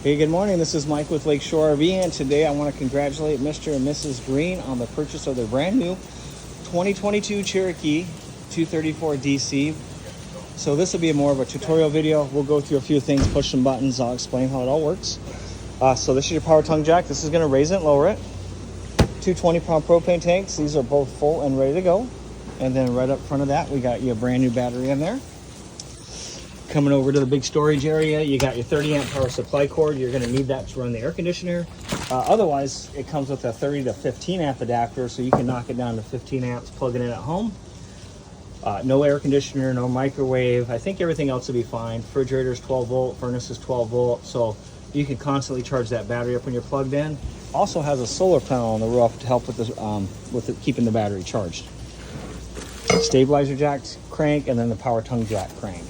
Hey, good morning. This is Mike with Lakeshore RV, and today I want to congratulate Mr. and Mrs. Green on the purchase of their brand new 2022 Cherokee 234 DC. So this will be more of a tutorial video. We'll go through a few things, push some buttons. I'll explain how it all works. So this is your power tongue jack. This is going to raise it and lower it. Two 20-pound propane tanks. These are both full and ready to go. And then right up front of that, we got you a brand new battery in there. Coming over to the big storage area, you got your 30 amp power supply cord. You're going to need that to run the air conditioner. Otherwise, it comes with a 30 to 15 amp adapter, so you can knock it down to 15 amps, plug it in at home. No air conditioner, no microwave. I think everything else will be fine. Refrigerator's 12 volt, furnace is 12 volt, so you can constantly charge that battery up when you're plugged in. Also has a solar panel on the roof to help with keeping the battery charged. Stabilizer jack crank, and then the power tongue jack crank.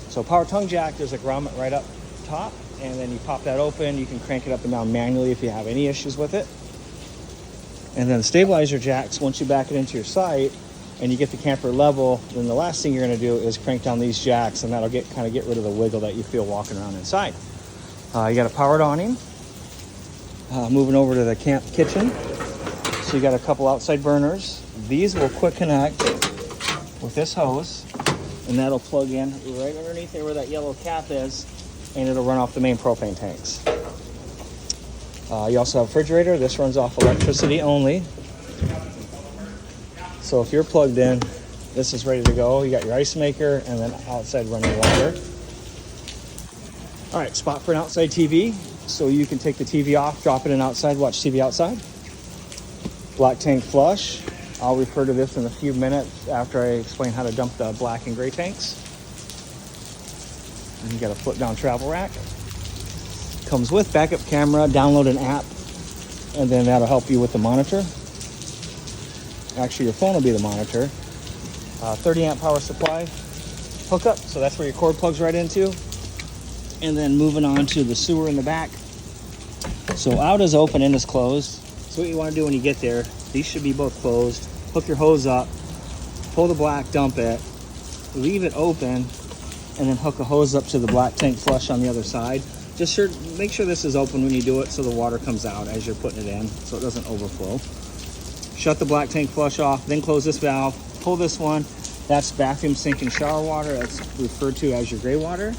So power tongue jack, there's a grommet right up top, and then you pop that open. You can crank it up and down manually if you have any issues with it. And then the stabilizer jacks, once you back it into your site and you get the camper level, then the last thing you're going to do is crank down these jacks, and that'll get rid of the wiggle that you feel walking around inside. You got a powered awning. Moving over to the camp kitchen. So you got a couple outside burners. These will quick connect with this hose, and that'll plug in right underneath there where that yellow cap is, and it'll run off the main propane tanks. You also have a refrigerator. This runs off electricity only. So if you're plugged in, this is ready to go. You got your ice maker and then outside running water. All right, spot for an outside TV. So you can take the TV off, drop it in outside, watch TV outside. Black tank flush. I'll refer to this in a few minutes after I explain how to dump the black and gray tanks. And you got a flip down travel rack. Comes with backup camera, download an app, and then that'll help you with the monitor. Actually, your phone will be the monitor. 30 amp power supply hookup, so that's where your cord plugs right into. And then moving on to the sewer in the back. So out is open, in is closed. So what you want to do when you get there, these should be both closed. Hook your hose up, pull the black, dump it, leave it open, and then hook a hose up to the black tank flush on the other side. Just make sure this is open when you do it so the water comes out as you're putting it in so it doesn't overflow. Shut the black tank flush off, then close this valve, pull this one. That's bathroom, sink, and shower water. That's referred to as your gray water.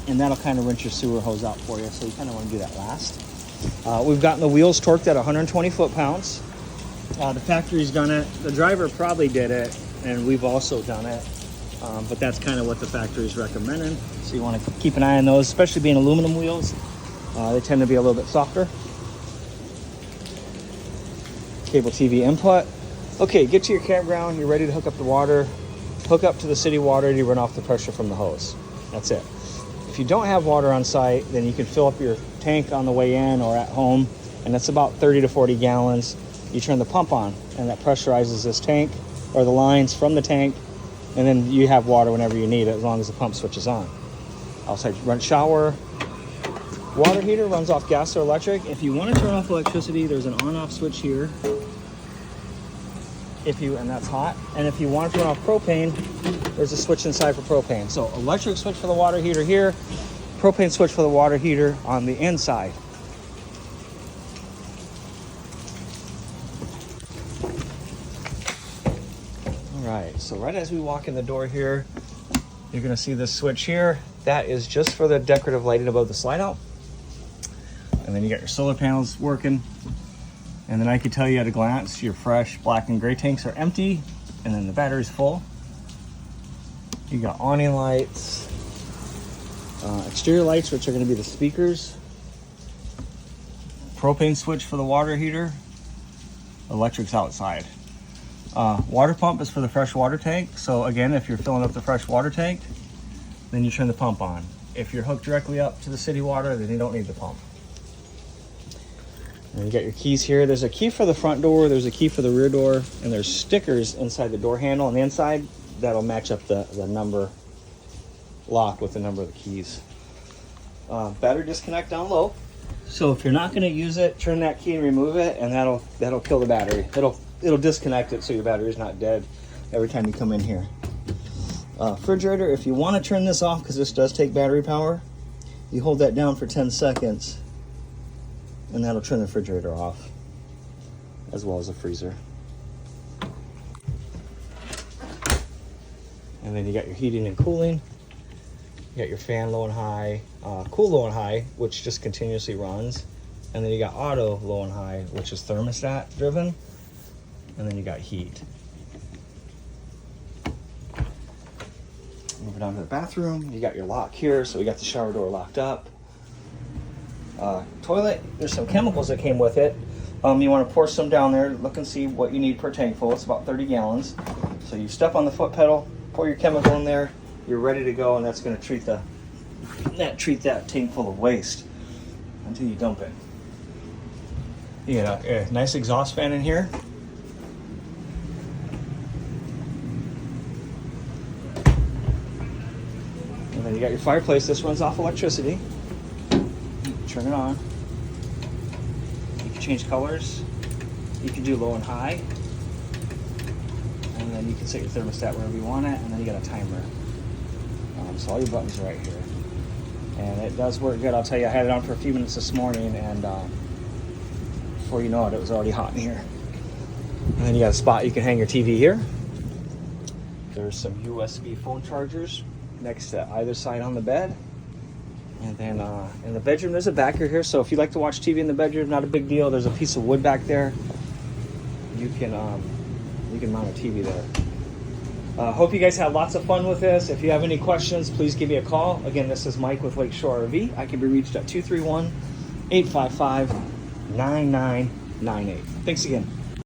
And that'll kind of rinse your sewer hose out for you, so you kind of want to do that last. We've gotten the wheels torqued at 120 foot-pounds. The factory's done it. The driver probably did it, and we've also done it. But that's kind of what the factory's recommending. So you want to keep an eye on those, especially being aluminum wheels. They tend to be a little bit softer. Cable TV input. Okay, get to your campground. You're ready to hook up the water. Hook up to the city water to run off the pressure from the hose. That's it. If you don't have water on site, then you can fill up your tank on the way in or at home, and that's about 30 to 40 gallons. You turn the pump on, and that pressurizes this tank or the lines from the tank, and then you have water whenever you need it, as long as the pump switches on. Outside run shower. Water heater runs off gas or electric. If you want to turn off electricity, there's an on-off switch here. And that's hot. And if you want to turn off propane, there's a switch inside for propane. So electric switch for the water heater here, propane switch for the water heater on the inside. All right, so right as we walk in the door here, you're gonna see this switch here. That is just for the decorative lighting above the slide out. And then you got your solar panels working. And then I could tell you at a glance, your fresh black and gray tanks are empty, and then the battery's full. You got awning lights, exterior lights, which are going to be the speakers, propane switch for the water heater, electric's outside. Water pump is for the fresh water tank. So again, if you're filling up the fresh water tank, then you turn the pump on. If you're hooked directly up to the city water, then you don't need the pump. And you got your keys here. There's a key for the front door, there's a key for the rear door, and there's stickers inside the door handle on the inside that'll match up the number lock with the number of the keys. Battery disconnect down low. So if you're not going to use it, turn that key and remove it, and that'll kill the battery. It'll disconnect it so your battery's not dead every time you come in here. Refrigerator, if you want to turn this off, because this does take battery power, You hold that down for 10 seconds and that'll turn the refrigerator off, as well as the freezer. And then you got your heating and cooling. You got your fan low and high, cool low and high, which just continuously runs. And then you got auto low and high, which is thermostat driven. And then you got heat. Moving on to the bathroom, you got your lock here, so we got the shower door locked up. Toilet, there's some chemicals that came with it. You want to pour some down there, look and see what you need per tank full. It's about 30 gallons. So you step on the foot pedal, pour your chemical in there, you're ready to go, and that's going to treat that tank full of waste until you dump it. You got a nice exhaust fan in here. And then you got your fireplace. This runs off electricity. Turn it on. You can change colors. You can do low and high. And then you can set your thermostat wherever you want it. And then you got a timer. So all your buttons are right here. And it does work good. I'll tell you, I had it on for a few minutes this morning, and before you know it, it was already hot in here. And then you got a spot you can hang your TV here. There's some USB phone chargers next to either side on the bed. And then in the bedroom, there's a backer here. So if you like to watch TV in the bedroom, not a big deal. There's a piece of wood back there. You can mount a TV there. Hope you guys had lots of fun with this. If you have any questions, please give me a call. Again, this is Mike with Lakeshore RV. I can be reached at 231-855-9998. Thanks again.